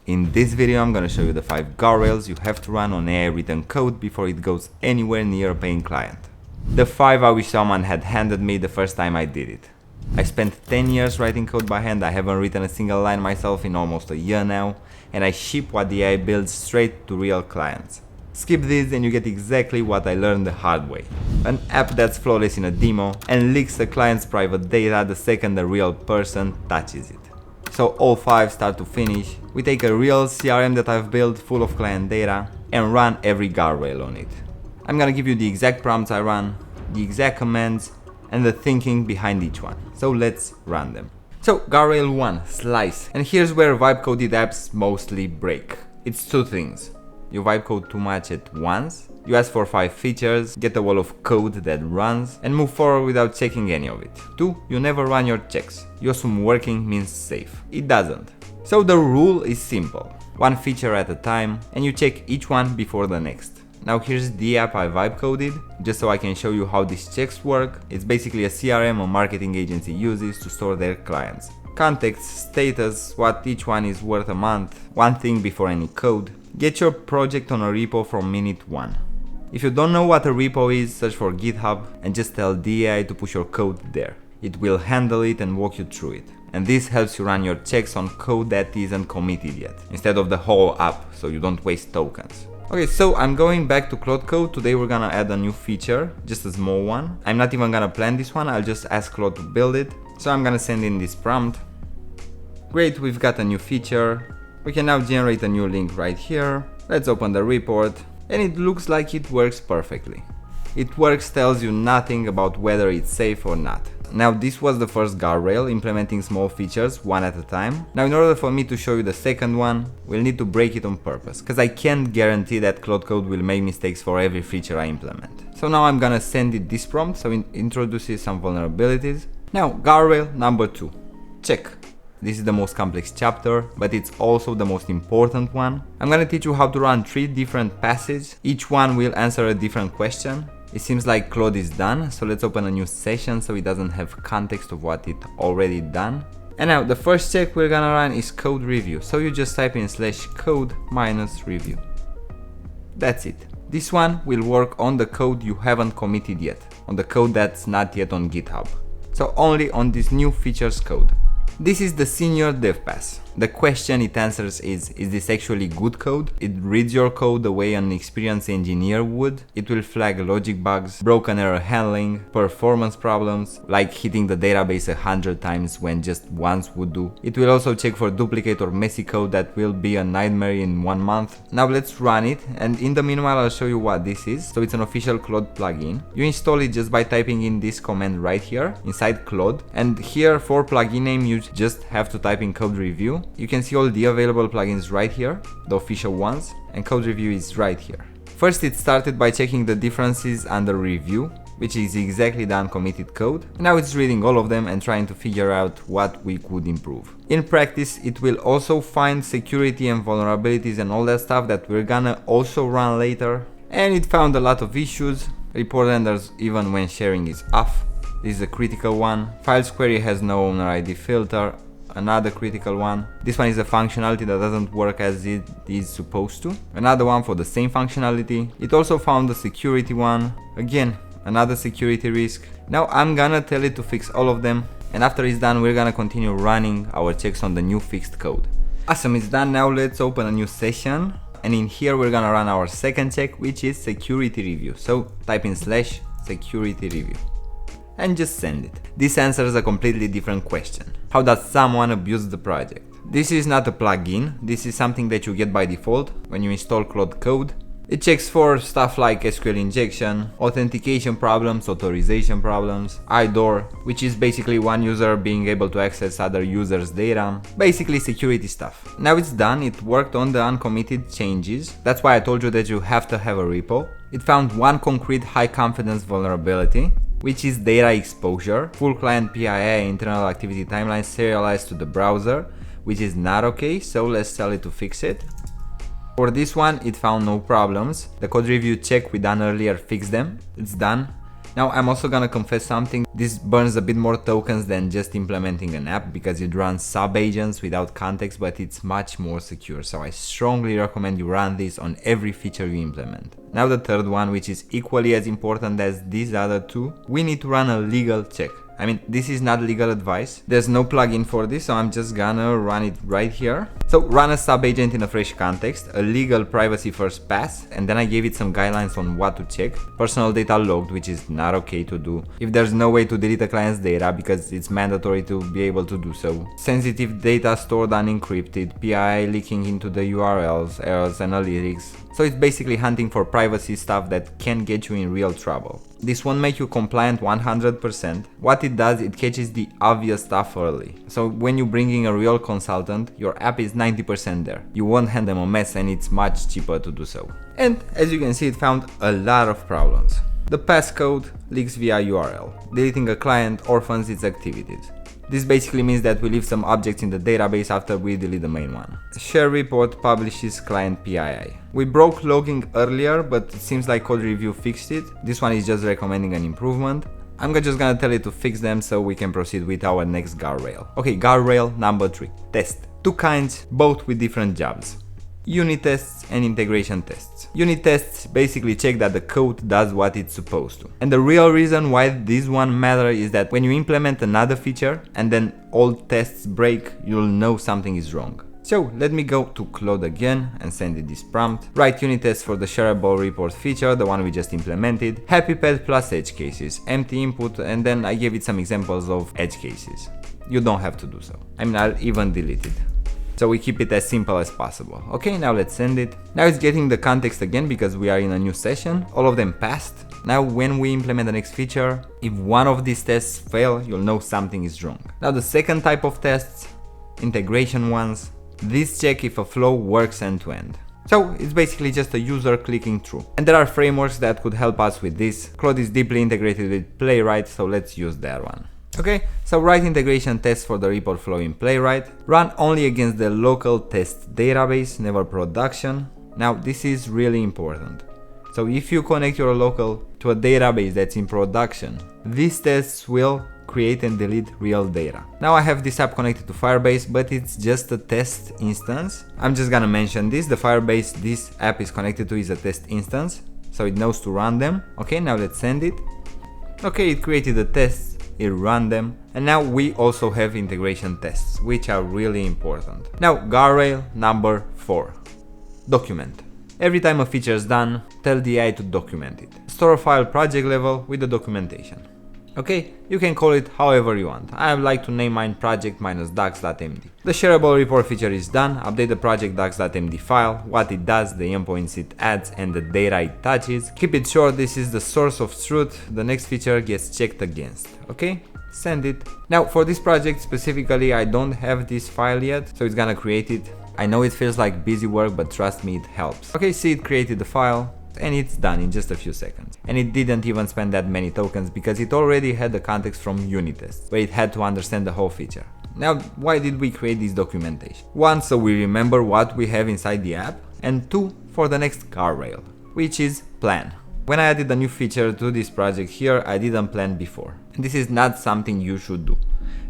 In this video I'm gonna show you the 5 guardrails you have to run on AI written code before it goes anywhere near a paying client. The 5 I wish someone had handed me the first time I did it. I spent 10 years writing code by hand, I haven't written a single line myself in almost a year now, and I ship what the AI builds straight to real clients. Skip this and you get exactly what I learned the hard way. An app that's flawless in a demo and leaks the client's private data the second the real person touches it. So all 5 start to finish, we take a real CRM that I've built full of client data and run every guardrail on it. I'm gonna give you the exact prompts I run, the exact commands, and the thinking behind each one. So let's run them. So guardrail 1, slice. And here's where vibe coded apps mostly break. It's 2 things. You vibe code too much at once, you ask for 5 features, get a wall of code that runs, and move forward without checking any of it. 2. You never run your checks. You assume working means safe. It doesn't. So the rule is simple. 1 feature at a time, and you check each one before the next. Now here's the app I vibe coded, just so I can show you how these checks work. It's basically a CRM a marketing agency uses to store their clients. Context, status, what each one is worth a month, 1 thing before any code. Get your project on a repo from minute 1. If you don't know what a repo is, search for GitHub and just tell the AI to push your code there. It will handle it and walk you through it. And this helps you run your checks on code that isn't committed yet, instead of the whole app, so you don't waste tokens. Okay, so I'm going back to Claude Code. Today we're gonna add a new feature, just a small one. I'm not even gonna plan this one, I'll just ask Claude to build it. So I'm gonna send in this prompt. Great, we've got a new feature. We can now generate a new link right here. Let's open the report, and it looks like it works perfectly. It works tells you nothing about whether it's safe or not. Now this was the first guardrail, implementing small features one at a time. Now in order for me to show you the second one, we'll need to break it on purpose, because I can't guarantee that Claude Code will make mistakes for every feature I implement. So now I'm gonna send it this prompt, so it introduces some vulnerabilities. Now guardrail number 2, check. This is the most complex chapter, but it's also the most important one. I'm gonna teach you how to run 3 different passages. Each one will answer a different question. It seems like Claude is done, so let's open a new session so it doesn't have context of what it already done. And now the first check we're gonna run is code review. So you just type in /code -review. That's it. This one will work on the code you haven't committed yet, on the code that's not yet on GitHub. So only on this new features code. This is the senior dev pass. The question it answers is this actually good code? It reads your code the way an experienced engineer would. It will flag logic bugs, broken error handling, performance problems, like hitting the database 100 times when just once would do. It will also check for duplicate or messy code that will be a nightmare in 1 month. Now let's run it, and in the meanwhile I'll show you what this is. So it's an official Claude plugin. You install it just by typing in this command right here inside Claude, and here for plugin name you just have to type in code review. You can see all the available plugins right here, the official ones, and code review is right here. First it started by checking the differences under review, which is exactly the uncommitted code. Now it's reading all of them and trying to figure out what we could improve. In practice, it will also find security and vulnerabilities and all that stuff that we're gonna also run later. And it found a lot of issues. Report enders even when sharing is off. This is a critical one. Files query has no owner ID filter. Another critical one. This one is a functionality that doesn't work as it is supposed to. Another one for the same functionality. It also found a security one. Again, another security risk. Now I'm gonna tell it to fix all of them, and after it's done we're gonna continue running our checks on the new fixed code. Awesome, it's done. Now let's open a new session, and in here we're gonna run our second check, which is security review. So type in /security review and just send it. This answers a completely different question. How does someone abuse the project? This is not a plugin, this is something that you get by default when you install Claude Code. It checks for stuff like SQL injection, authentication problems, authorization problems, IDOR, which is basically one user being able to access other users' data, basically security stuff. Now it's done, it worked on the uncommitted changes. That's why I told you that you have to have a repo. It found 1 concrete high confidence vulnerability, which is data exposure, full client PII, internal activity timeline serialized to the browser, which is not okay, so let's tell it to fix it. For this one, it found no problems. The code review check we done earlier fixed them. It's done. Now I'm also gonna confess something. This burns a bit more tokens than just implementing an app because it runs sub-agents without context, but it's much more secure. So I strongly recommend you run this on every feature you implement. Now the third one, which is equally as important as these other two, we need to run a legal check. I mean, this is not legal advice. There's no plugin for this, so I'm just gonna run it right here. So run a subagent in a fresh context, a legal privacy first pass, and then I gave it some guidelines on what to check. Personal data logged, which is not okay to do. If there's no way to delete a client's data because it's mandatory to be able to do so. Sensitive data stored unencrypted, PII leaking into the URLs, errors, analytics. So it's basically hunting for privacy stuff that can get you in real trouble. This won't make you compliant 100%. What it does, it catches the obvious stuff early. So when you bring in a real consultant, your app is 90% there. You won't hand them a mess and it's much cheaper to do so. And as you can see, it found a lot of problems. The passcode leaks via URL. Deleting a client orphans its activities. This basically means that we leave some objects in the database after we delete the main one. Share report publishes client PII. We broke logging earlier, but it seems like code review fixed it. This one is just recommending an improvement. I'm just gonna tell it to fix them so we can proceed with our next guardrail. Okay, guardrail number 3. Test. Two kinds, both with different jobs. Unit tests and integration tests. Unit tests basically check that the code does what it's supposed to. And the real reason why this one matters is that when you implement another feature and then all tests break, you'll know something is wrong. So let me go to Claude again and send it this prompt. Write unit tests for the shareable report feature, the one we just implemented. Happy pet plus edge cases, empty input, and then I gave it some examples of edge cases. You don't have to do so. I mean, I'll even delete it. So we keep it as simple as possible. Okay, now let's send it. Now it's getting the context again because we are in a new session. All of them passed. Now when we implement the next feature, if one of these tests fail, you'll know something is wrong. Now the second type of tests, integration ones. This check if a flow works end to end. So it's basically just a user clicking through. And there are frameworks that could help us with this. Claude is deeply integrated with Playwright, so let's use that one. Okay, so write integration tests for the report flow in Playwright. Run only against the local test database, never production. Now this is really important. So if you connect your local to a database that's in production, these tests will create and delete real data. Now I have this app connected to Firebase, but it's just a test instance. I'm just gonna mention this. The Firebase this app is connected to is a test instance, so it knows to run them. Okay, now let's send it. Okay, it created the tests. It ran them, and now we also have integration tests, which are really important. Now guardrail number 4. Document. Every time a feature is done, tell the AI to document it. Store a file project level with the documentation. Okay, you can call it however you want. I like to name mine project-docs.md. The shareable report feature is done. Update the project-docs.md file, what it does, the endpoints it adds, and the data it touches. Keep it short, this is the source of truth. The next feature gets checked against. Okay, send it. Now for this project specifically, I don't have this file yet, so it's gonna create it. I know it feels like busy work, but trust me, it helps. Okay, see, it created the file. And it's done in just a few seconds. And it didn't even spend that many tokens because it already had the context from unit tests, where it had to understand the whole feature. Now, why did we create this documentation? 1, so we remember what we have inside the app, and 2, for the next guardrail, which is plan. When I added a new feature to this project here, I didn't plan before. And this is not something you should do.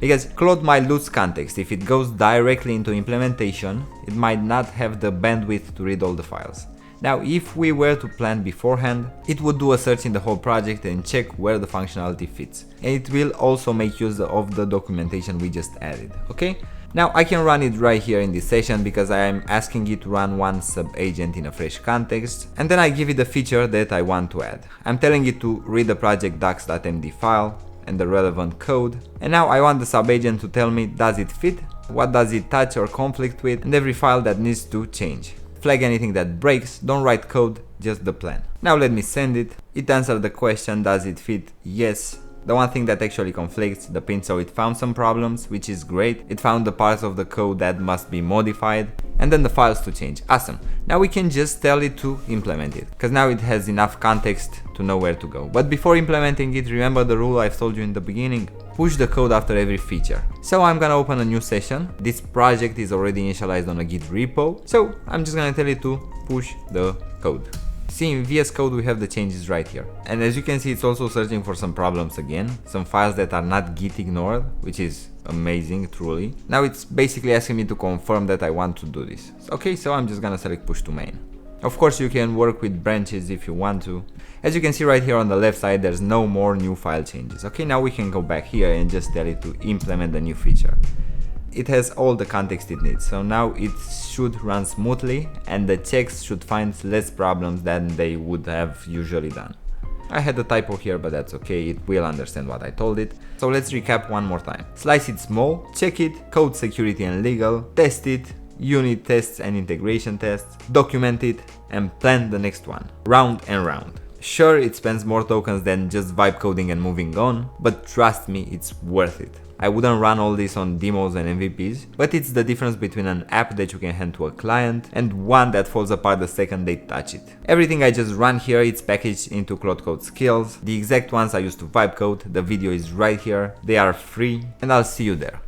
Because Claude might lose context. If it goes directly into implementation, it might not have the bandwidth to read all the files. Now, if we were to plan beforehand, it would do a search in the whole project and check where the functionality fits. And it will also make use of the documentation we just added, okay? Now, I can run it right here in this session because I am asking it to run one sub-agent in a fresh context, and then I give it the feature that I want to add. I'm telling it to read the project docs.md file and the relevant code, and now I want the sub-agent to tell me, does it fit? What does it touch or conflict with? And every file that needs to change. Flag anything that breaks, don't write code, just the plan. Now let me send it. It answered the question, does it fit? Yes. The one thing that actually conflicts, the pin, so it found some problems, which is great. It found the parts of the code that must be modified, and then the files to change. Awesome. Now we can just tell it to implement it, because now it has enough context to know where to go. But before implementing it, remember the rule I've told you in the beginning? Push the code after every feature. So I'm gonna open a new session. This project is already initialized on a Git repo, so I'm just gonna tell it to push the code. See, in VS Code we have the changes right here. And as you can see, it's also searching for some problems again, some files that are not git ignored, which is amazing, truly. Now it's basically asking me to confirm that I want to do this. Okay, so I'm just gonna select push to main. Of course, you can work with branches if you want to. As you can see right here on the left side, there's no more new file changes. Okay, now we can go back here and just tell it to implement the new feature. It has all the context it needs, so now it should run smoothly and the checks should find less problems than they would have usually done. I had a typo here, but that's okay, it will understand what I told it. So let's recap one more time. Slice it small, check it, code security and legal, test it, unit tests and integration tests, document it, and plan the next one. Round and round. Sure, it spends more tokens than just vibe coding and moving on, but trust me, it's worth it. I wouldn't run all this on demos and MVPs, but it's the difference between an app that you can hand to a client and one that falls apart the second they touch it. Everything I just run here, it's packaged into Claude Code skills. The exact ones I used to vibe code, the video is right here, they are free, and I'll see you there.